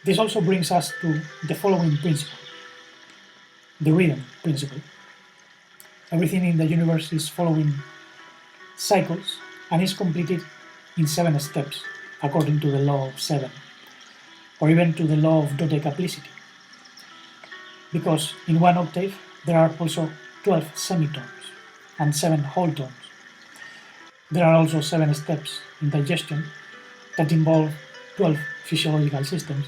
This also brings us to the following principle, the rhythm principle. Everything in the universe is following cycles and is completed in 7 steps, according to the law of 7, or even to the law of dodecaplicity. Because in one octave there are also 12 semitones and 7 whole tones. There are also 7 steps in digestion that involve 12 physiological systems,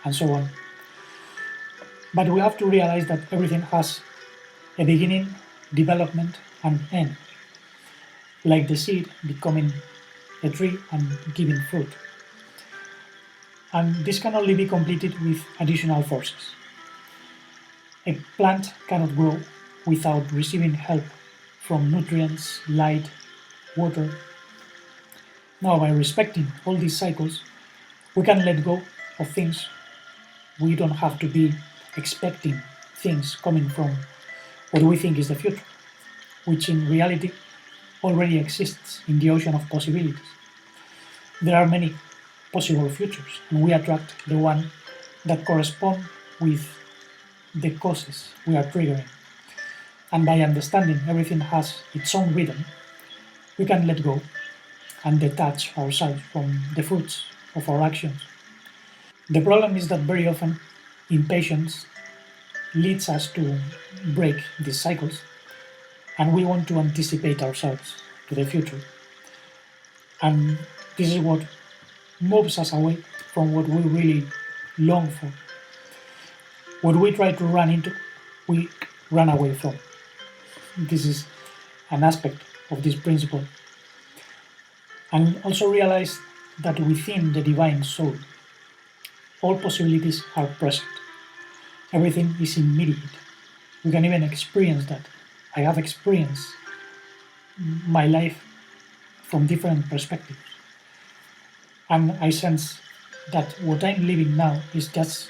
and so on. But we have to realize that everything has a beginning, development, and end, like the seed becoming a tree and giving fruit. And this can only be completed with additional forces. A plant cannot grow without receiving help from nutrients, light, water. Now, by respecting all these cycles, we can let go of things. We don't have to be expecting things coming from what we think is the future, which in reality already exists in the ocean of possibilities. There are many possible futures, and we attract the one that correspond with the causes we are triggering. And by understanding everything has its own rhythm, we can let go and detach ourselves from the fruits of our actions. The problem is that very often impatience leads us to break these cycles, and we want to anticipate ourselves to the future. And this is what moves us away from what we really long for. What we try to run into, we run away from. This is an aspect of this principle. And also realize that within the divine soul, all possibilities are present. Everything is immediate. We can even experience that. I have experienced my life from different perspectives. And I sense that what I'm living now is just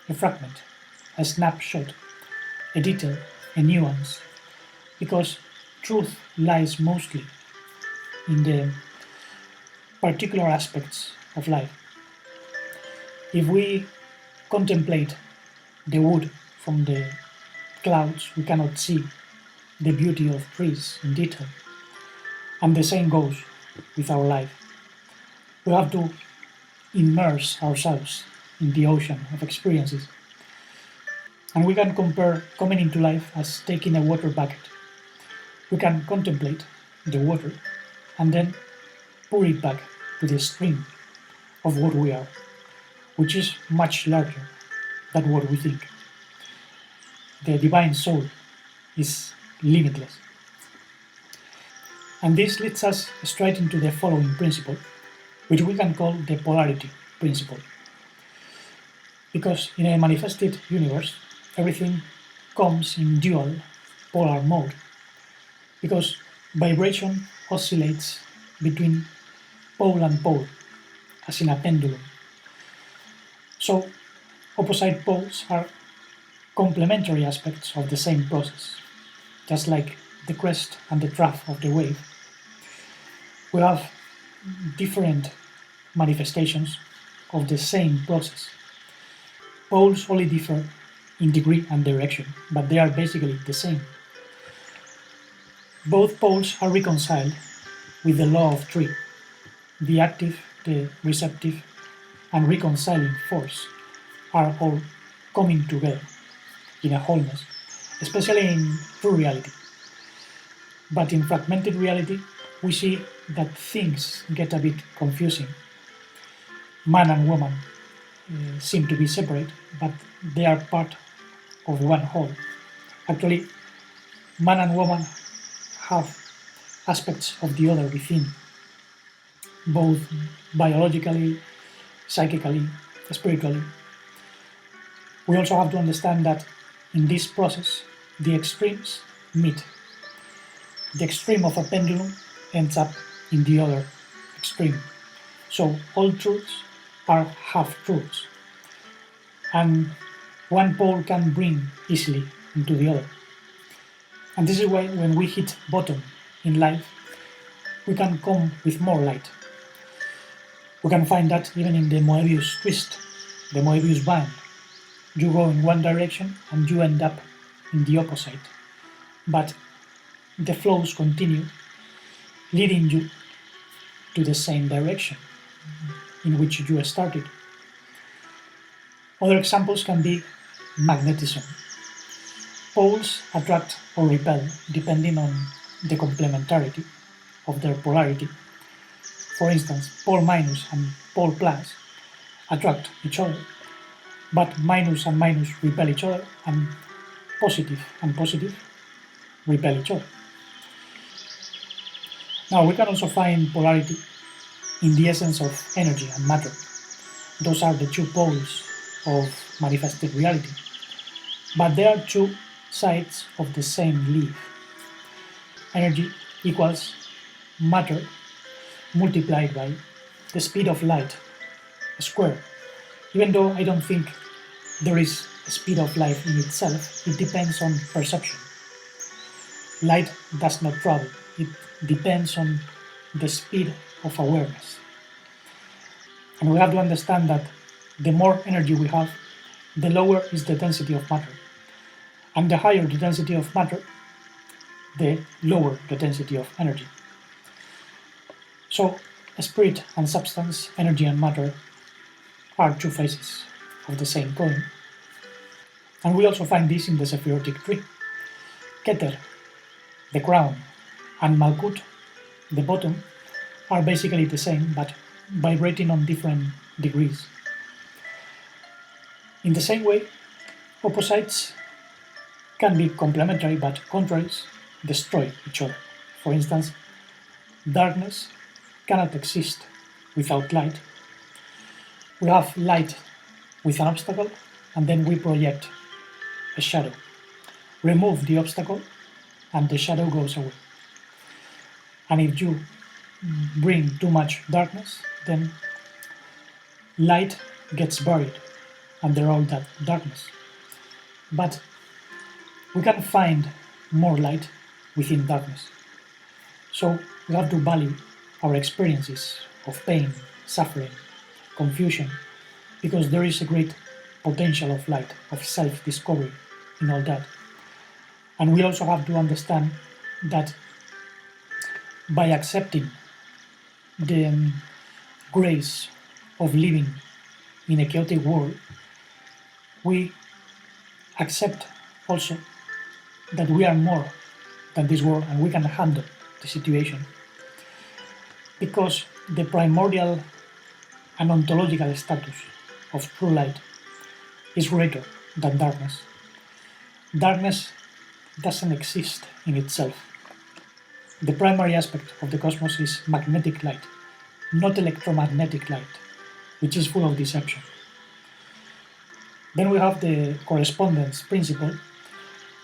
a fragment, a snapshot, a detail, a nuance, because truth lies mostly in the particular aspects of life. If we contemplate the wood from the clouds, we cannot see the beauty of trees in detail. And the same goes with our life. We have to immerse ourselves in the ocean of experiences. And we can compare coming into life as taking a water bucket. We can contemplate the water and then pour it back to the stream of what we are, which is much larger than what we think. The divine soul is limitless. And this leads us straight into the following principle, which we can call the Polarity Principle. Because in a manifested universe, everything comes in dual polar mode, because vibration oscillates between pole and pole, as in a pendulum. So, opposite poles are complementary aspects of the same process, just like the crest and the trough of the wave. We have different manifestations of the same process. Poles only differ in degree and direction, but they are basically the same. Both poles are reconciled with the law of three. The active, the receptive, and reconciling force are all coming together in a wholeness, especially in true reality. But in fragmented reality, we see that things get a bit confusing. Man and woman seem to be separate, but they are part of one whole. Actually, man and woman have aspects of the other within, both biologically, psychically, spiritually. We also have to understand that in this process, the extremes meet. The extreme of a pendulum ends up in the other extreme. So all truths are half-truths. And one pole can bring easily into the other. And this is why when we hit bottom in life, we can come with more light. We can find that even in the Moebius twist, the Moebius band. You go in one direction and you end up in the opposite. But the flows continue, leading you to the same direction in which you started. Other examples can be magnetism. Poles attract or repel depending on the complementarity of their polarity. For instance, pole minus and pole plus attract each other, but minus and minus repel each other, and positive repel each other. Now, we can also find polarity in the essence of energy and matter. Those are the two poles of manifested reality, but they are two sides of the same leaf. Energy equals matter multiplied by the speed of light squared. Even though I don't think there is a speed of light in itself, it depends on perception. Light does not travel, it depends on the speed of awareness. And we have to understand that the more energy we have, the lower is the density of matter. And the higher the density of matter, the lower the density of energy. So, spirit and substance, energy and matter, are two faces of the same coin. And we also find this in the Sephirotic tree. Keter, the crown, and Malkut, the bottom, are basically the same, but vibrating on different degrees. In the same way, opposites can be complementary, but contraries destroy each other. For instance, darkness cannot exist without light. We have light with an obstacle, and then we project a shadow. Remove the obstacle, and the shadow goes away. And if you bring too much darkness, then light gets buried under all that darkness. But we can find more light within darkness. So we have to value our experiences of pain, suffering, confusion, because there is a great potential of light, of self-discovery in all that. And we also have to understand that by accepting the grace of living in a chaotic world, we accept also that we are more than this world and we can handle the situation. Because the primordial and ontological status of true light is greater than darkness. Darkness doesn't exist in itself. The primary aspect of the cosmos is magnetic light, not electromagnetic light, which is full of deception. Then we have the Correspondence Principle,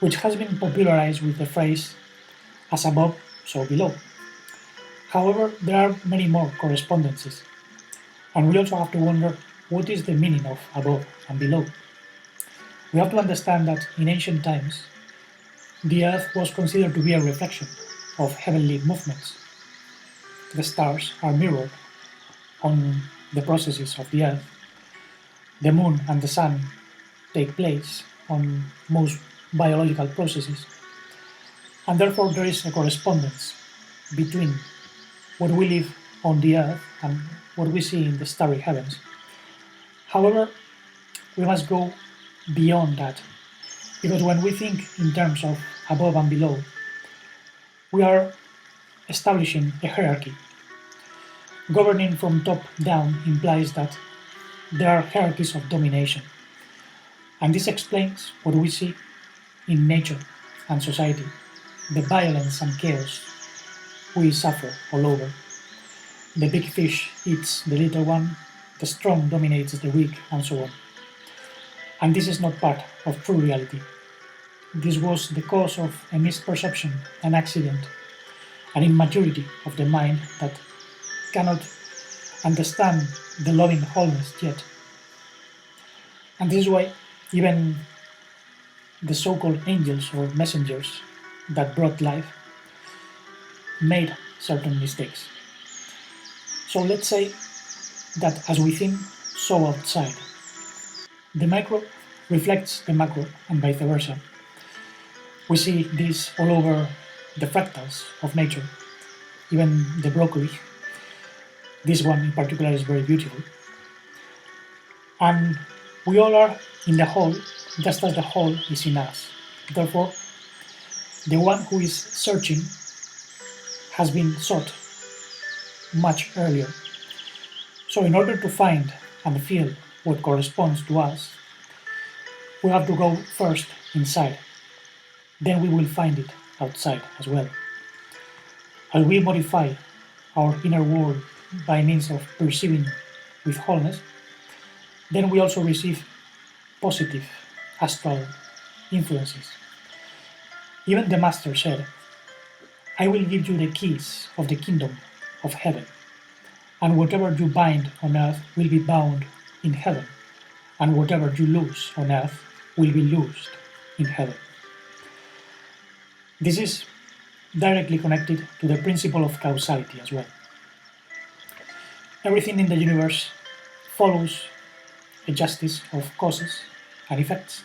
which has been popularized with the phrase, as above, so below. However, there are many more correspondences, and we also have to wonder what is the meaning of above and below. We have to understand that in ancient times, the Earth was considered to be a reflection of heavenly movements. The stars are mirrored on the processes of the Earth. The moon and the sun take place on most biological processes. And therefore there is a correspondence between what we live on the Earth and what we see in the starry heavens. However, we must go beyond that, because when we think in terms of above and below, we are establishing a hierarchy. Governing from top down implies that there are hierarchies of domination, and this explains what we see in nature and society, the violence and chaos we suffer all over. The big fish eats the little one, the strong dominates the weak, and so on. And this is not part of true reality. This was the cause of a misperception, an accident, an immaturity of the mind that cannot understand the loving wholeness yet. And this is why even the so-called angels or messengers that brought life made certain mistakes. So let's say that as within, so outside. The micro reflects the macro and vice versa. We see this all over the fractals of nature, even the broccoli. This one in particular is very beautiful. And we all are in the whole, just as the whole is in us. Therefore, the one who is searching has been sought much earlier. So in order to find and feel what corresponds to us, we have to go first inside. Then we will find it outside as well. As we modify our inner world by means of perceiving with wholeness, then we also receive positive astral influences. Even the Master said, "I will give you the keys of the kingdom of heaven, and whatever you bind on earth will be bound in heaven, and whatever you loose on earth will be loosed in heaven." This is directly connected to the principle of causality as well. Everything in the universe follows a justice of causes and effects.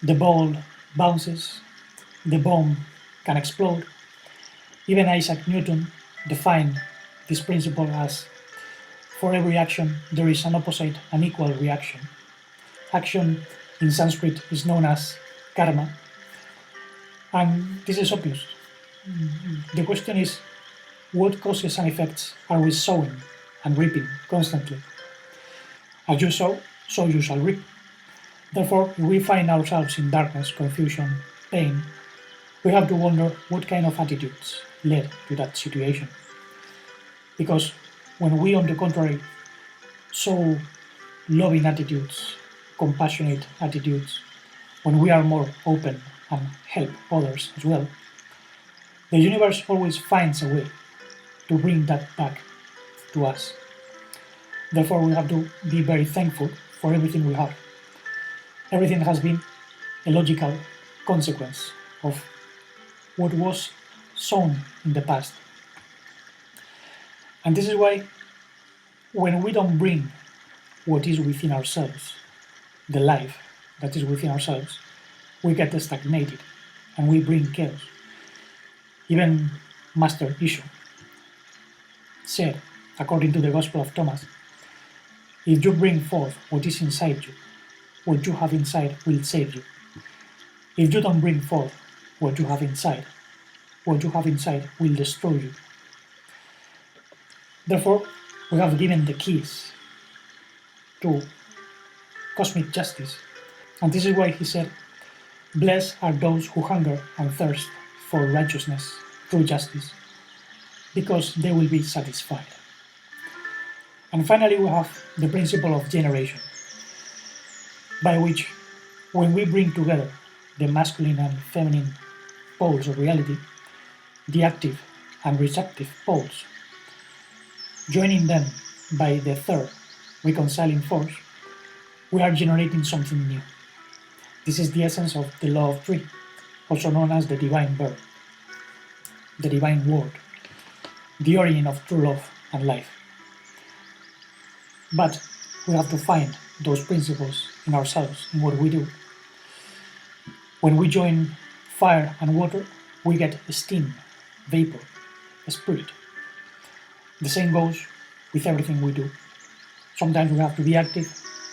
The ball bounces, the bomb can explode. Even Isaac Newton defined this principle as, for every action there is an opposite and equal reaction. Action in Sanskrit is known as karma, and this is obvious. The question is, what causes and effects are we sowing and reaping constantly? As you sow, so you shall reap. Therefore, if we find ourselves in darkness, confusion, pain, we have to wonder what kind of attitudes led to that situation. Because when we, on the contrary, sow loving attitudes, compassionate attitudes, when we are more open and help others as well, the universe always finds a way to bring that back to us. Therefore, we have to be very thankful for everything we have. Everything has been a logical consequence of what was sown in the past. And this is why when we don't bring what is within ourselves, the life that is within ourselves, we get stagnated and we bring chaos. Even Master Ishu said, according to the Gospel of Thomas, if you bring forth what is inside you, what you have inside will save you. If you don't bring forth what you have inside, what you have inside will destroy you. Therefore, we have given the keys to cosmic justice. And this is why he said, "Blessed are those who hunger and thirst for righteousness through justice, because they will be satisfied." And finally, we have the principle of generation, by which, when we bring together the masculine and feminine poles of reality, the active and receptive poles, joining them by the third reconciling force, we are generating something new. This is the essence of the law of three, also known as the divine birth, the divine word, the origin of true love and life. But we have to find those principles in ourselves, in what we do. When we join fire and water, we get steam, vapor, spirit. The same goes with everything we do. Sometimes we have to be active,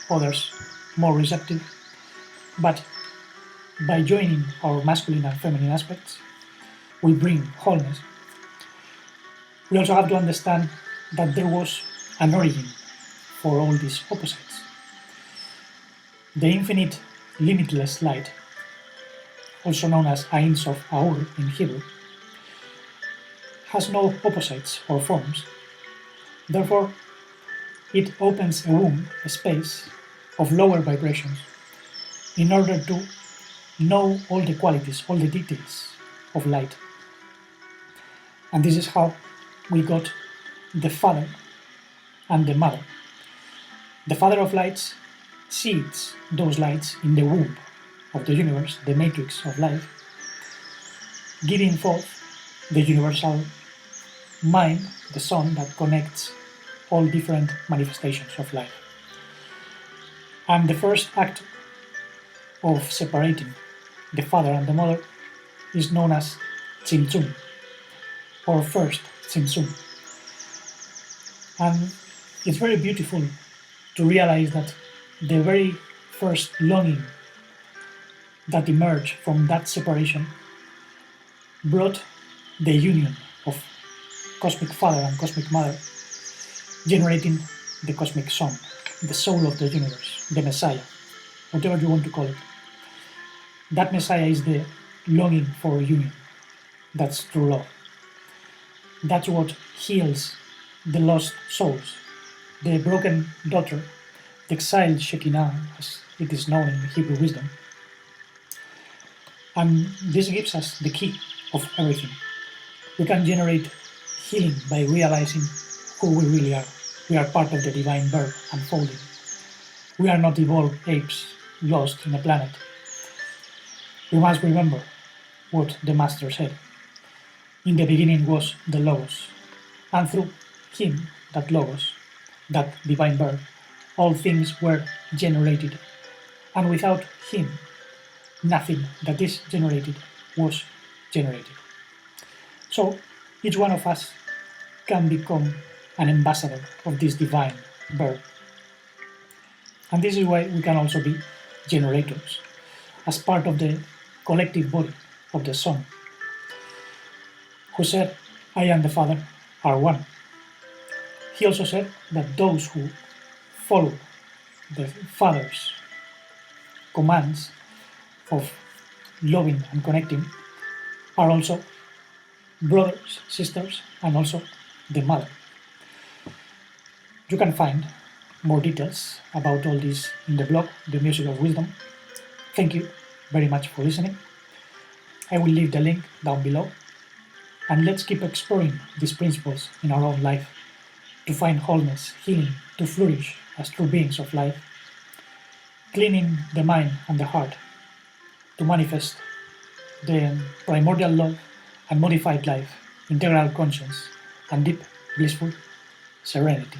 others more receptive, but by joining our masculine and feminine aspects, we bring wholeness. We also have to understand that there was an origin for all these opposites. The infinite, limitless light, also known as Ein Sof Aur in Hebrew, has no opposites or forms. Therefore, it opens a womb, a space of lower vibrations, in order to know all the qualities, all the details of light. And this is how we got the Father and the Mother. The Father of lights seeds those lights in the womb of the universe, the matrix of life, giving forth the universal mind, the sun that connects all different manifestations of life. And the first act of separating the father and the mother is known as Tsimtsum, or first Tsimtsum. And it's very beautiful to realize that the very first longing that emerged from that separation brought the union of cosmic father and cosmic mother, generating the cosmic son, the soul of the universe, the Messiah, whatever you want to call it. That Messiah is the longing for union. That's true love. That's what heals the lost souls, the broken daughter, the exiled Shekinah, as it is known in Hebrew wisdom. And this gives us the key of everything. We can generate healing by realizing who we really are. We are part of the divine bird unfolding. We are not evolved apes lost in a planet. We must remember what the Master said. In the beginning was the Logos, and through him, that Logos, that divine bird, all things were generated, and without him, nothing that is generated was generated. So each one of us can become an ambassador of this divine bird. And this is why we can also be generators, as part of the collective body of the Son, who said, I and the Father are one. He also said that those who follow the Father's commands of loving and connecting are also brothers, sisters, and also the mother. You can find more details about all this in the blog, The Music of Wisdom. Thank you very much for listening. I will leave the link down below. And let's keep exploring these principles in our own life to find wholeness, healing, to flourish as true beings of life, cleaning the mind and the heart to manifest the primordial love and modified life, integral conscience, and deep, blissful serenity.